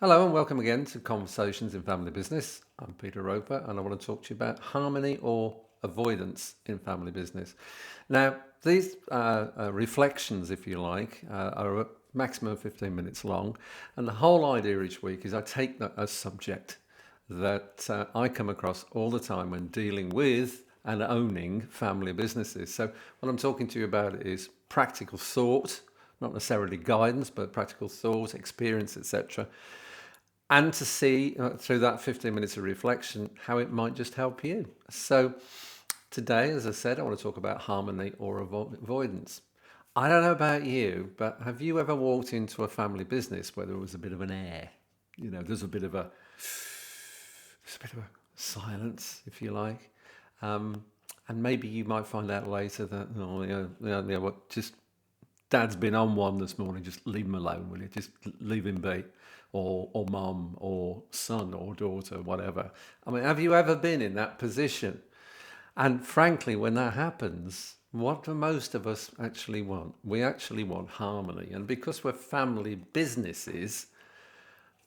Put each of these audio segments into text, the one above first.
Hello and welcome again to Conversations in Family Business. I'm Peter Roper and I want to talk to you about harmony or avoidance in family business. Now, these reflections, if you like, are a maximum of 15 minutes long. And the whole idea each week is I take a subject that I come across all the time when dealing with and owning family businesses. So what I'm talking to you about is practical thought, not necessarily guidance, but practical thought, experience, etc. And to see through that 15 minutes of reflection how it might just help you. So today, as I said, I want to talk about harmony or avoidance. I don't know about you, but have you ever walked into a family business where there was a bit of an air? There's a bit of a silence, if you like. And maybe you might find out later that, what, just Dad's been on one this morning, just leave him alone, will you? Just leave him be. Or mum, or son, or daughter, whatever. I mean, have you ever been in that position? And frankly, when that happens, what do most of us actually want? We actually want harmony. And because we're family businesses,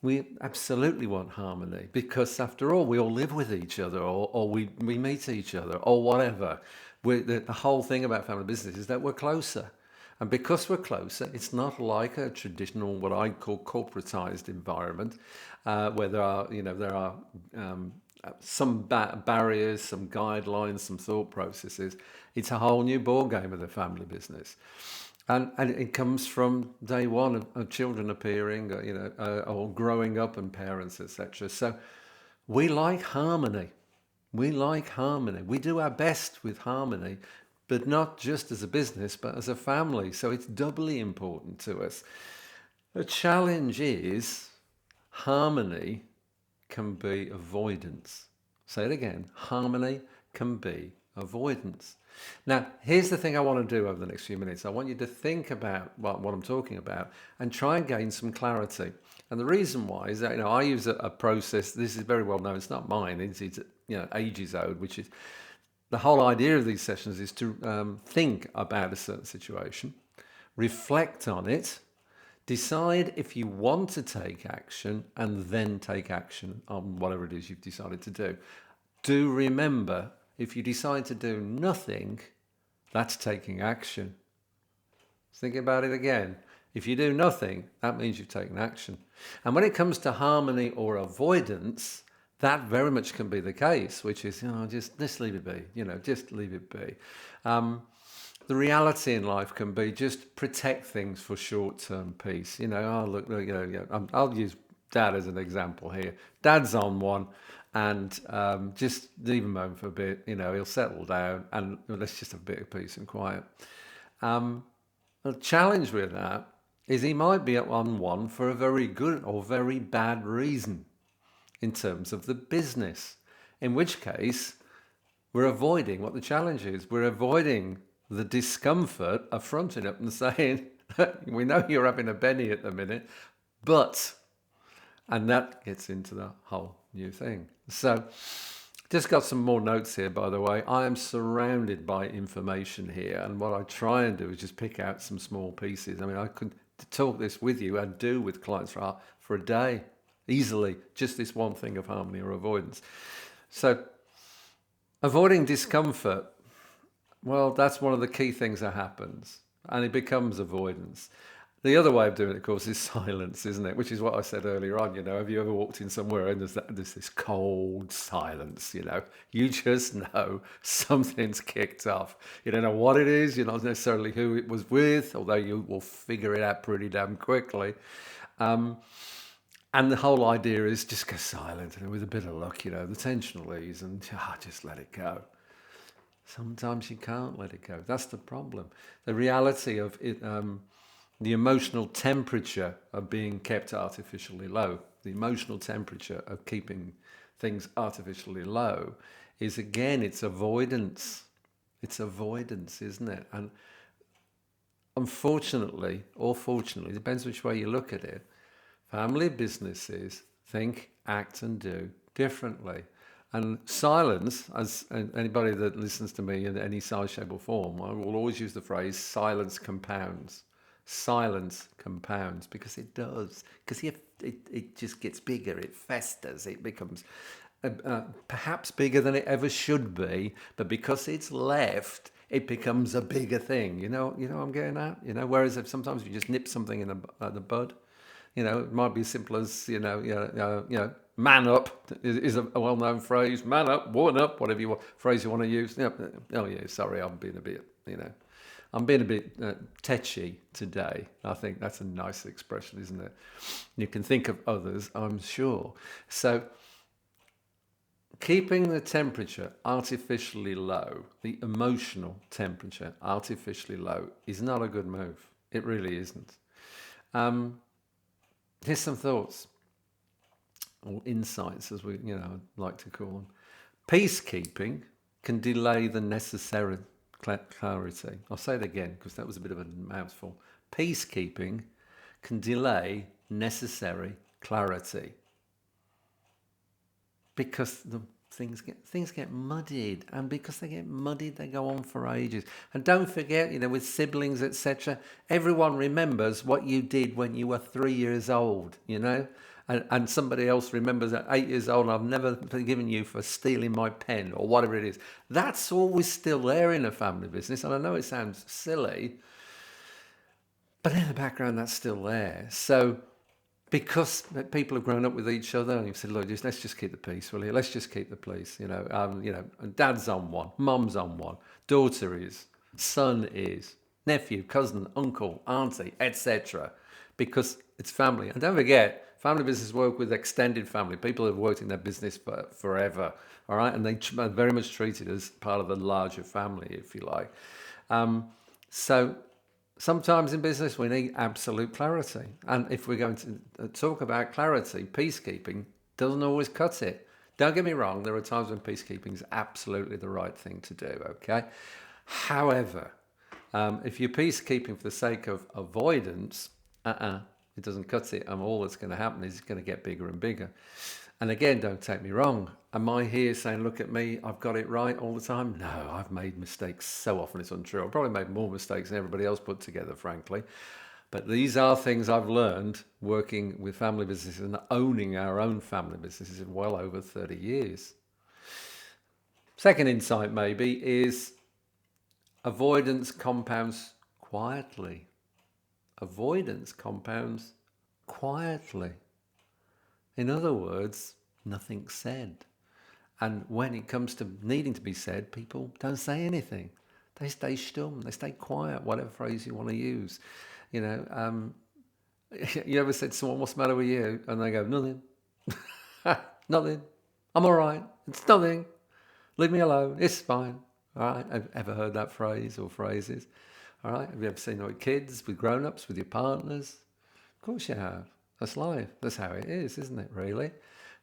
we absolutely want harmony. Because after all, we all live with each other, or we meet each other, or whatever. The whole thing about family business is that we're closer. And because we're closer, it's not like a traditional, what I call corporatized environment, where there are some barriers, some guidelines, some thought processes. It's a whole new ball game of the family business. And it comes from day one of children appearing, or growing up and parents, etc. So we like harmony. We like harmony. We do our best with harmony, but not just as a business, but as a family. So it's doubly important to us. The challenge is harmony can be avoidance. Say it again. Harmony can be avoidance. Now, here's the thing I want to do over the next few minutes. I want you to think about what I'm talking about and try and gain some clarity. And the reason why is that I use a process. This is very well known. It's not mine. It's ages old, which is the whole idea of these sessions is to think about a certain situation, reflect on it, decide if you want to take action, and then take action on whatever it is you've decided to do. Do remember, if you decide to do nothing, that's taking action. Think about it again. If you do nothing, that means you've taken action. And when it comes to harmony or avoidance, that very much can be the case, which is, just leave it be, just leave it be. The reality in life can be just protect things for short-term peace. I'll use Dad as an example here. Dad's on one, and just leave him alone for a bit. He'll settle down, and let's just have a bit of peace and quiet. The challenge with that is he might be on one for a very good or very bad reason in terms of the business, in which case we're avoiding what the challenge is. We're avoiding the discomfort of fronting up and saying, we know you're having a penny at the minute, but, and that gets into the whole new thing. So just got some more notes here, by the way. I am surrounded by information here, and what I try and do is just pick out some small pieces. I mean, I could talk this with you and do with clients for a day, easily, just this one thing of harmony or avoidance. So avoiding discomfort, well, that's one of the key things that happens, and it becomes avoidance. The other way of doing it, of course, is silence, isn't it? Which is what I said earlier on. Have you ever walked in somewhere and there's this cold silence? You just know something's kicked off. You don't know what it is. You're not necessarily who it was with, although you will figure it out pretty damn quickly. And the whole idea is just go silent, and with a bit of luck, the tension will ease, and just let it go. Sometimes you can't let it go. That's the problem. The reality of it, the emotional temperature of being kept artificially low, the emotional temperature of keeping things artificially low is, again, it's avoidance. It's avoidance, isn't it? And unfortunately, or fortunately, depends which way you look at it, family businesses think, act and do differently. And silence, as anybody that listens to me in any size, shape or form, I will always use the phrase silence compounds. Silence compounds, because it does. Because it just gets bigger, it festers, it becomes perhaps bigger than it ever should be, but because it's left, it becomes a bigger thing. You know what I'm getting at? Whereas if sometimes you just nip something in the bud, it might be as simple as, man up is a well-known phrase. Man up, woman up, whatever phrase you want to use. Oh yeah, sorry, I'm being a bit tetchy today. I think that's a nice expression, isn't it? You can think of others, I'm sure. So keeping the temperature artificially low, the emotional temperature artificially low, is not a good move. It really isn't. Here's some thoughts, or insights, as we like to call them. Peacekeeping can delay the necessary clarity. I'll say it again because that was a bit of a mouthful. Peacekeeping can delay necessary clarity, because the things get muddied, and because they get muddied, they go on for ages. And don't forget, with siblings, etc., everyone remembers what you did when you were 3 years old, and somebody else remembers at 8 years old, and I've never forgiven you for stealing my pen, or whatever it is. That's always still there in a family business, and I know it sounds silly, but in the background, that's still there. So because people have grown up with each other, and you've said, look, let's just keep the peace, will you? Let's just keep the peace, and dad's on one, mum's on one, daughter is, son is, nephew, cousin, uncle, auntie, etc., because it's family. And don't forget, family business work with extended family, people who have worked in their business for forever, all right? And they are very much treated as part of a larger family, if you like. So sometimes in business, we need absolute clarity. And if we're going to talk about clarity, peacekeeping doesn't always cut it. Don't get me wrong, there are times when peacekeeping is absolutely the right thing to do, okay? However, if you're peacekeeping for the sake of avoidance, it doesn't cut it, and all that's going to happen is it's going to get bigger and bigger. And again, don't take me wrong. Am I here saying, look at me, I've got it right all the time? No, I've made mistakes so often it's untrue. I've probably made more mistakes than everybody else put together, frankly. But these are things I've learned working with family businesses and owning our own family businesses in well over 30 years. Second insight maybe is avoidance compounds quietly. Avoidance compounds quietly. In other words, nothing's said. And when it comes to needing to be said, people don't say anything. They stay stum, they stay quiet, whatever phrase you want to use. You ever said to someone, what's the matter with you? And they go, nothing. Nothing. I'm all right. It's nothing. Leave me alone. It's fine. All right. Have you ever heard that phrase or phrases? All right. Have you ever seen it with kids, with grown-ups, with your partners? Of course you have. That's life. That's how it is, isn't it, really?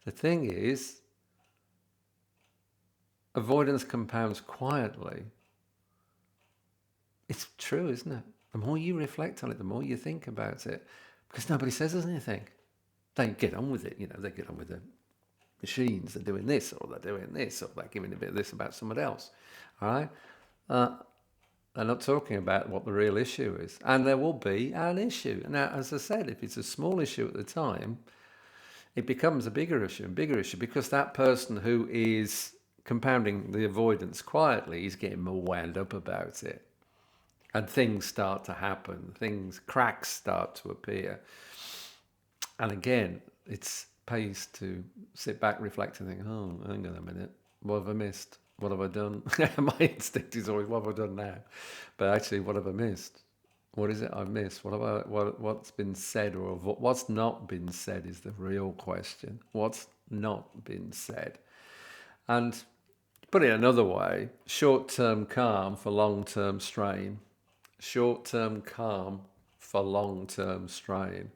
The thing is, avoidance compounds quietly. It's true, isn't it? The more you reflect on it, the more you think about it, because nobody says anything. They get on with it, they get on with the machines. They're doing this, or they're doing this, or they're giving a bit of this about someone else. All right? They're not talking about what the real issue is. And there will be an issue. Now, as I said, if it's a small issue at the time, it becomes a bigger issue and bigger issue, because that person who is compounding the avoidance quietly is getting more wound up about it. And things start to happen. Cracks start to appear. And again, it pays to sit back, reflect, and think, oh, hang on a minute. What have I missed? What have I done? My instinct is always, what have I done now? But actually, what have I missed? What is it I've missed? What's been said, or what's not been said is the real question. What's not been said? And to put it another way, short-term calm for long-term strain. Short-term calm for long-term strain.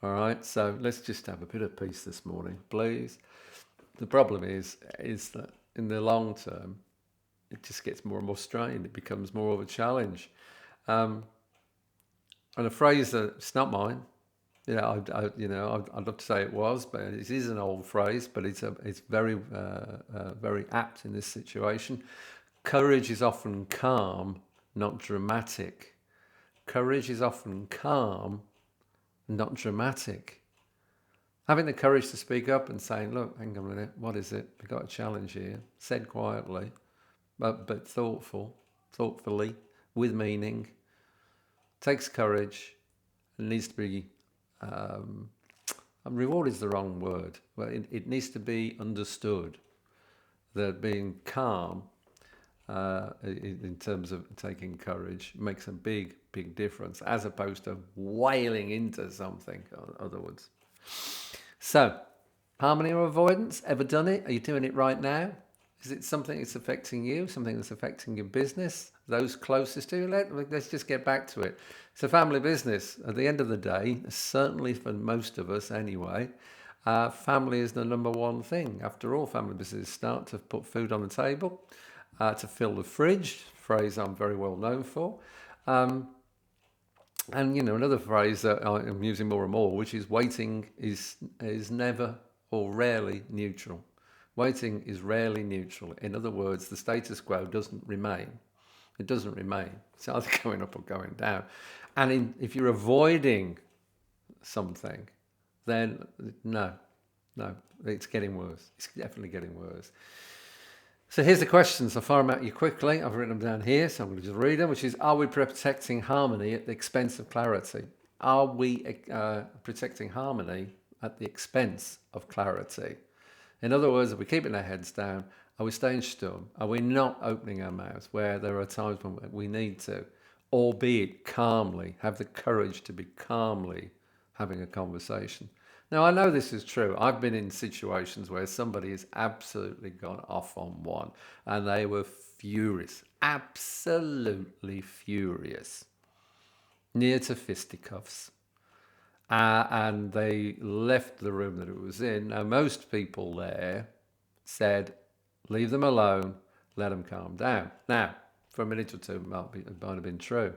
All right, so let's just have a bit of peace this morning, please. The problem is that in the long term, it just gets more and more strained. It becomes more of a challenge. And a phrase that's not mine, I'd love to say it was, but it is an old phrase, but it's very, very apt in this situation. Courage is often calm, not dramatic. Courage is often calm, not dramatic. Having the courage to speak up and saying, look, hang on a minute, what is it? We've got a challenge here. Said quietly, but thoughtfully, with meaning. Takes courage and needs to be, reward is the wrong word, but it needs to be understood that being calm in terms of taking courage makes a big, big difference, as opposed to wailing into something, in other words. So, harmony or avoidance, ever done it? Are you doing it right now? Is it something that's affecting you, something that's affecting your business, those closest to you? Let's just get back to it. It's a family business. At the end of the day, certainly for most of us anyway, family is the number one thing. After all, family businesses start to put food on the table, to fill the fridge, phrase I'm very well known for. And another phrase that I'm using more and more, which is waiting is never or rarely neutral. Waiting is rarely neutral. In other words, the status quo doesn't remain. It doesn't remain. It's either going up or going down. And if you're avoiding something, then no, it's getting worse. It's definitely getting worse. So here's the questions. I'll fire them at you quickly. I've written them down here, so I'm going to just read them, which is, are we protecting harmony at the expense of clarity? Are we protecting harmony at the expense of clarity? In other words, are we keeping our heads down? Are we staying stum? Are we not opening our mouths where there are times when we need to, albeit calmly, have the courage to be calmly having a conversation? Now, I know this is true. I've been in situations where somebody has absolutely gone off on one and they were furious, absolutely furious, near to fisticuffs. And they left the room that it was in. Now, most people there said, leave them alone, let them calm down. Now, for a minute or two, it might have been true.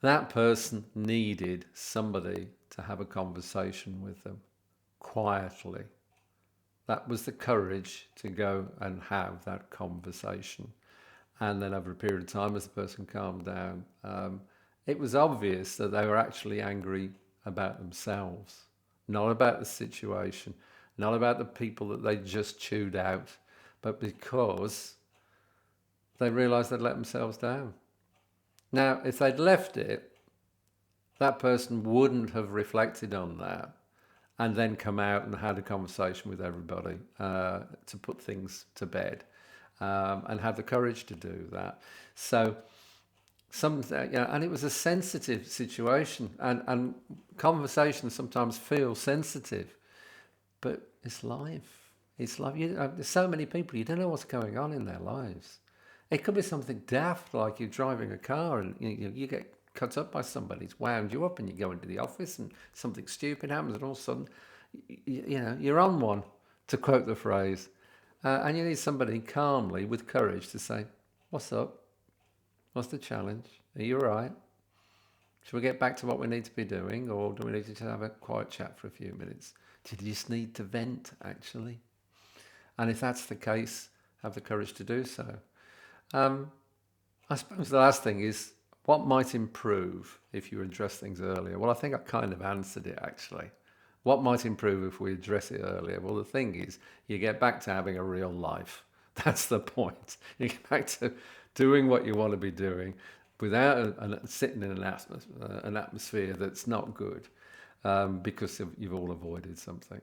That person needed somebody to have a conversation with them quietly. That was the courage to go and have that conversation. And then over a period of time, as the person calmed down, it was obvious that they were actually angry about themselves, not about the situation, not about the people that they just chewed out, but because they realised they'd let themselves down. Now, if they'd left it, that person wouldn't have reflected on that and then come out and had a conversation with everybody to put things to bed and have the courage to do that. So, and it was a sensitive situation, and conversations sometimes feel sensitive, but it's life. It's life. There's so many people, you don't know what's going on in their lives. It could be something daft, like you're driving a car and you get cut up by somebody. It's wound you up, and you go into the office and something stupid happens, and all of a sudden, you're on one, to quote the phrase. And you need somebody calmly, with courage, to say, what's up? What's the challenge? Are you all right? Should we get back to what we need to be doing, or do we need to just have a quiet chat for a few minutes? Do you just need to vent, actually? And if that's the case, have the courage to do so. I suppose the last thing is, what might improve if you address things earlier? Well, I think I kind of answered it, actually. What might improve if we address it earlier? Well, the thing is, you get back to having a real life. That's the point. You get back to doing what you want to be doing without sitting in an atmosphere that's not good because you've all avoided something.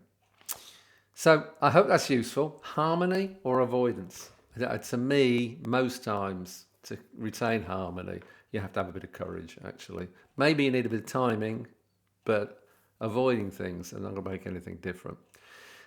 So I hope that's useful. Harmony or avoidance? To me, most times, to retain harmony, you have to have a bit of courage, actually. Maybe you need a bit of timing, but avoiding things are not going to make anything different.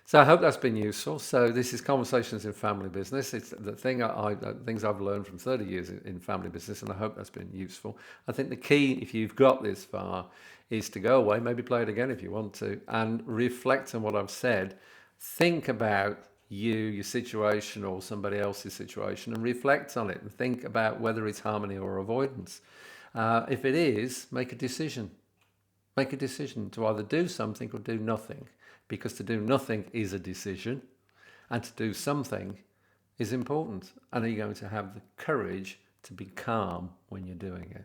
So I hope that's been useful. So this is Conversations in Family Business. It's the things I've learned from 30 years in family business, and I hope that's been useful. I think the key, if you've got this far, is to go away, maybe play it again if you want to, and reflect on what I've said. Think about your situation or somebody else's situation, and reflect on it and think about whether it's harmony or avoidance. If it is, make a decision. Make a decision to either do something or do nothing, because to do nothing is a decision and to do something is important. And are you going to have the courage to be calm when you're doing it?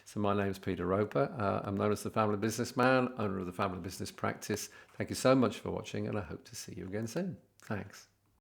So my name's Peter Roper. I'm known as the Family Businessman, owner of the Family Business Practice. Thank you so much for watching, and I hope to see you again soon. Thanks.